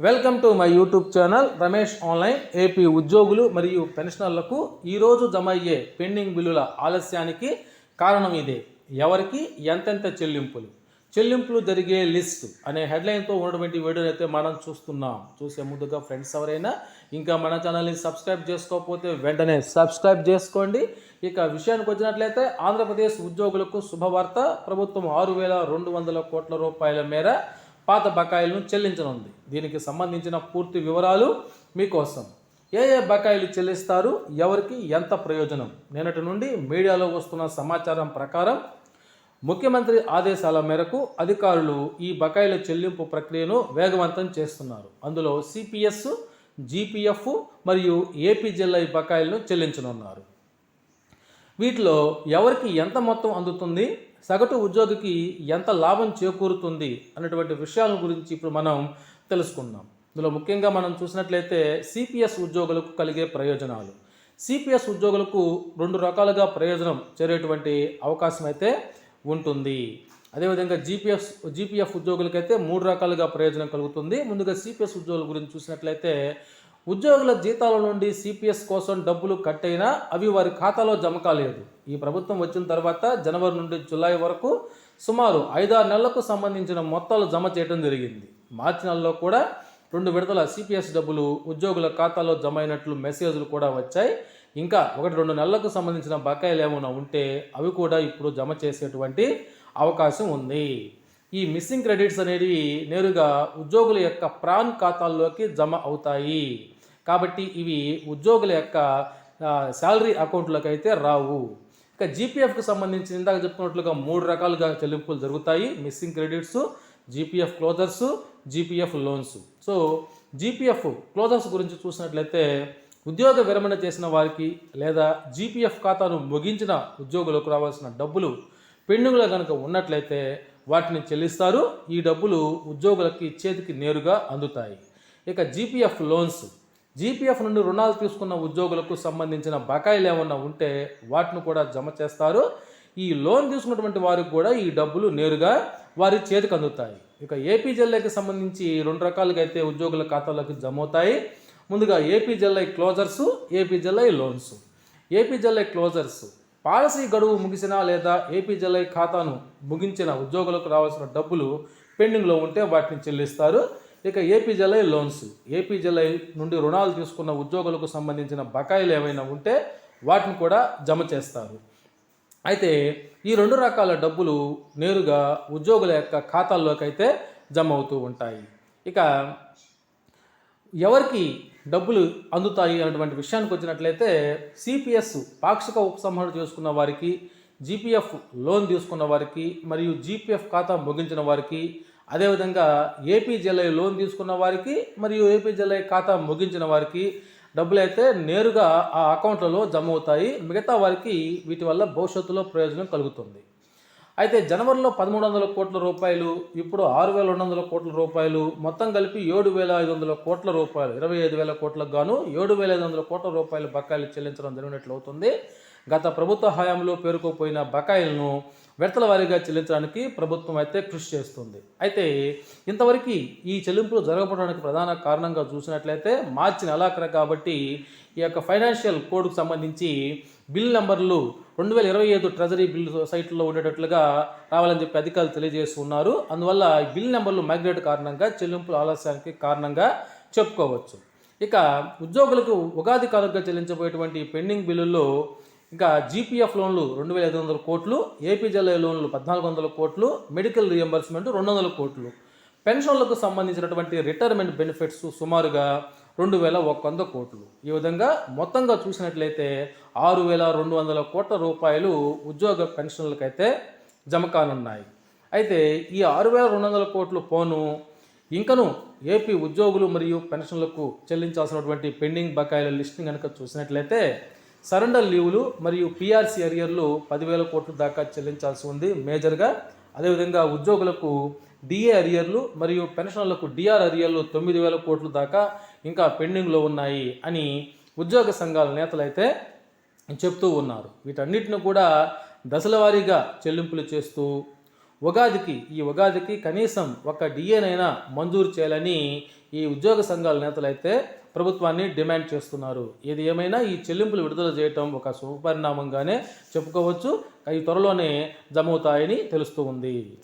Welcome to my YouTube channel Ramesh online. AP ఉద్యోగులు మరియు పెన్షనర్లకు ఈరోజు జమ అయ్యే పెండింగ్ బిల్లుల ఆలస్యానికి కారణం ఇదే. ఎవరికి ఎంతెంత చెల్లింపులు జరిగే లిస్ట్ అనే హెడ్లైన్తో ఉన్నటువంటి వీడియోని అయితే మనం చూస్తున్నాం. చూసే ముందుగా ఫ్రెండ్స్ ఎవరైనా ఇంకా మన ఛానల్ని సబ్స్క్రైబ్ చేసుకోకపోతే వెంటనే సబ్స్క్రైబ్ చేసుకోండి. ఇక విషయానికి వచ్చినట్లయితే ఆంధ్రప్రదేశ్ ఉద్యోగులకు శుభవార్త. ప్రభుత్వం 6,200 కోట్ల రూపాయల మేర పాత బకాయిలను చెల్లించనుంది. దీనికి సంబంధించిన పూర్తి వివరాలు మీకోసం. ఏ బకాయిలు చెల్లిస్తారు, ఎవరికి ఎంత ప్రయోజనం? నిన్నటి నుండి మీడియాలో వస్తున్న సమాచారం ప్రకారం ముఖ్యమంత్రి ఆదేశాల మేరకు అధికారులు ఈ బకాయిల చెల్లింపు ప్రక్రియను వేగవంతం చేస్తున్నారు. అందులో సిపిఎస్, జిపిఎఫ్ మరియు ఏపీజెల్ఐ బకాయిలను చెల్లించనున్నారు. వీటిలో ఎవరికి ఎంత మొత్తం అందుతుంది, సగటు ఉద్యోగికి ఎంత లాభం చేకూరుతుంది అనేటువంటి విషయాల గురించి ఇప్పుడు మనం తెలుసుకుందాం. ఇందులో ముఖ్యంగా మనం చూసినట్లయితే సిపిఎస్ ఉద్యోగులకు కలిగే ప్రయోజనాలు. సిపిఎస్ ఉద్యోగులకు 2 రకాలుగా ప్రయోజనం చేరేటువంటి అవకాశం అయితే ఉంటుంది. అదేవిధంగా జీపీఎఫ్ ఉద్యోగులకైతే 3 రకాలుగా ప్రయోజనం కలుగుతుంది. ముందుగా సిపిఎస్ ఉద్యోగుల గురించి చూసినట్లయితే ఉద్యోగుల జీతాల నుండి సిపిఎస్ కోసం డబ్బులు కట్ అయినా అవి వారి ఖాతాలో జమ కాలేదు. ఈ ప్రభుత్వం వచ్చిన తర్వాత జనవరి నుండి జూలై వరకు సుమారు 5-6 నెలలకు సంబంధించిన మొత్తాలు జమ చేయడం జరిగింది. మార్చి నెలలో కూడా 2 విడతల సిపిఎస్ డబ్బులు ఉద్యోగుల ఖాతాలో జమ అయినట్లు మెసేజ్లు కూడా వచ్చాయి. ఇంకా 1-2 నెలలకు సంబంధించిన బకాయిలు ఏమైనా ఉంటే అవి కూడా ఇప్పుడు జమ చేసేటువంటి అవకాశం ఉంది. ఈ మిస్సింగ్ క్రెడిట్స్ అనేవి నేరుగా ఉద్యోగుల యొక్క ప్రాన్ ఖాతాల్లోకి జమ అవుతాయి. కాబట్టి ఇవి ఉద్యోగుల యొక్క శాలరీ అకౌంట్లోకి అయితే రావు. ఇక జీపీఎఫ్కి సంబంధించి ఇందాక చెప్పుకున్నట్లుగా 3 రకాలుగా చెల్లింపులు జరుగుతాయి. Missing credits, GPF closures, GPF loans. So GPF closures గురించి చూసినట్లయితే ఉద్యోగ విరమణ చేసిన వారికి లేదా జీపీఎఫ్ ఖాతాను ముగించిన ఉద్యోగులకు రావాల్సిన డబ్బులు పెండింగ్లో కనుక ఉన్నట్లయితే వాటిని చెల్లిస్తారు. ఈ డబ్బులు ఉద్యోగులకి చేతికి నేరుగా అందుతాయి. ఇక జీపీఎఫ్ లోన్స్, జీపీఎఫ్ నుండి రుణాలు తీసుకున్న ఉద్యోగులకు సంబంధించిన బకాయిలు ఏమన్నా ఉంటే వాటిని కూడా జమ చేస్తారు. ఈ లోన్ తీసుకున్నటువంటి వారికి కూడా ఈ డబ్బులు నేరుగా వారి చేతికి అందుతాయి. ఇక ఏపీజెల్ఐకి సంబంధించి 2 రకాలుగా అయితే ఉద్యోగుల ఖాతాలోకి జమ అవుతాయి. ముందుగా APGLI closures, APGLI loans. APGLI closures policy గడువు ముగిసిన లేదా ఏపీజెల్ఐ ఖాతాను ముగించిన ఉద్యోగులకు రావాల్సిన డబ్బులు పెండింగ్లో ఉంటే వాటిని చెల్లిస్తారు. ఇక ఏపీజెల్ఐ లోన్స్, ఏపీజెల్ఐ నుండి రుణాలు తీసుకున్న ఉద్యోగులకు సంబంధించిన బకాయిలు ఏమైనా ఉంటే వాటిని కూడా జమ చేస్తారు. అయితే ఈ 2 రకాల డబ్బులు నేరుగా ఉద్యోగుల యొక్క ఖాతాల్లోకి అయితే జమ అవుతూ ఉంటాయి. ఇక ఎవరికి డబ్బులు అందుతాయి అనేటువంటి విషయానికి వచ్చినట్లయితే సిపిఎస్ పాక్షిక ఉపసంహరణ చేసుకున్న వారికి, జీపీఎఫ్ లోన్ తీసుకున్న వారికి మరియు జీపీఎఫ్ ఖాతా ముగించిన వారికి, అదేవిధంగా ఏపీజెల్ఐ లోన్ తీసుకున్న వారికి మరియు ఏపీజెల్ఐ ఖాతా ముగించిన వారికి డబ్బులు అయితే నేరుగా ఆ అకౌంట్లలో జమ అవుతాయి. మిగతా వారికి వీటి వల్ల భవిష్యత్తులో ప్రయోజనం కలుగుతుంది. అయితే జనవరిలో 1,300 కోట్ల రూపాయలు, ఇప్పుడు 6,200 కోట్ల రూపాయలు, మొత్తం కలిపి 7,500 కోట్ల రూపాయలు, 25,000 కోట్లకు గాను 7,500 కోట్ల రూపాయలు బకాయిలు చెల్లించడం జరిగినట్లు అవుతుంది. గత ప్రభుత్వ హయాంలో పేరుకుపోయిన బకాయిలను విడతల వారీగా చెల్లించడానికి ప్రభుత్వం అయితే కృషి చేస్తుంది. అయితే ఇంతవరకు ఈ చెల్లింపులు జరగకపోవడానికి ప్రధాన కారణంగా చూసినట్లయితే మార్చి నెలాఖరు కాబట్టి ఈ యొక్క ఫైనాన్షియల్ కోడ్కు సంబంధించి బిల్ నెంబర్లు 2025 ట్రెజరీ బిల్ సైట్లో ఉండేటట్లుగా రావాలని చెప్పి అధికారులు తెలియజేస్తున్నారు. అందువల్ల బిల్ నెంబర్లు మైగ్రేట్ కారణంగా చెల్లింపుల ఆలస్యానికి కారణంగా చెప్పుకోవచ్చు. ఇక ఉద్యోగులకు ఉగాది కానుకగా చెల్లించబోయేటువంటి పెండింగ్ బిల్లుల్లో ఇంకా జీపీఎఫ్ లోన్లు 2,500 కోట్లు, ఏపీజెల్ఐ లోన్లు 1,400 కోట్లు, మెడికల్ రియంబర్స్మెంట్ 200 కోట్లు, పెన్షన్లకు సంబంధించినటువంటి రిటైర్మెంట్ బెనిఫిట్స్ సుమారుగా 2,100 కోట్లు. ఈ విధంగా మొత్తంగా చూసినట్లయితే 6,200 కోట్ల రూపాయలు ఉద్యోగ పెన్షన్లకైతే జమ కానున్నాయి. అయితే ఈ 6,200 కోట్లు పోను ఇంకను ఏపీ ఉద్యోగులు మరియు పెన్షన్లకు చెల్లించాల్సినటువంటి పెండింగ్ బకాయిల లిస్ట్ని కనుక చూసినట్లయితే సరెండర్ లీవులు మరియు పిఆర్సీ అరియర్లు 10,000 కోట్ల దాకా చెల్లించాల్సి ఉంది మేజర్గా. అదేవిధంగా ఉద్యోగులకు డిఏ అరియర్లు మరియు పెన్షన్లకు డిఆర్ అరియర్లు 9,000 కోట్ల దాకా ఇంకా పెండింగ్లో ఉన్నాయి అని ఉద్యోగ సంఘాల నేతలు అయితే చెప్తూ ఉన్నారు. వీటన్నిటిని కూడా దశల వారీగా చెల్లింపులు చేస్తూ ఈ ఉగాదికి కనీసం ఒక డిఏనైనా మంజూరు చేయాలని ఈ ఉద్యోగ సంఘాల నేతలైతే ప్రభుత్వాన్ని డిమాండ్ చేస్తున్నారు. ఏది ఏమైనా ఈ చెల్లింపులు విడుదల చేయటం ఒక శుభపరిణామంగానే చెప్పుకోవచ్చు. అవి త్వరలోనే జమ అవుతాయని తెలుస్తూ ఉంది.